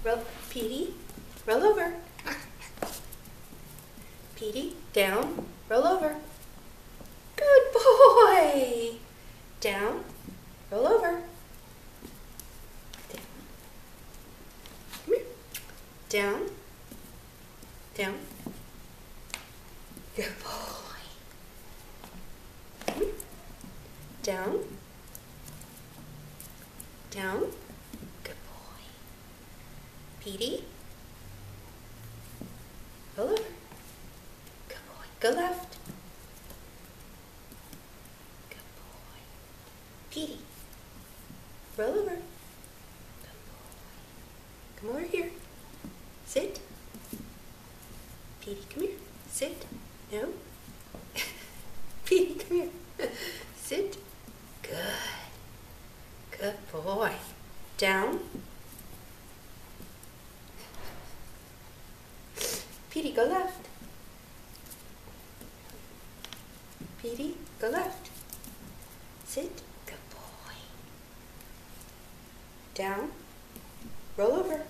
Roll, Petey, roll over. Petey, down, roll over. Good boy. Down, roll over. Down. Come here. Down, down. Good boy. Come here. Down, down. Good boy. Petey, roll over. Good boy. Go left. Good boy. Petey, roll over. Good boy. Come over here. Sit. Petey, come here. Sit. No. Petey, come here. Sit. Good. Good boy. Down. Petey, go left. Petey, go left. Sit. Good boy. Down. Roll over.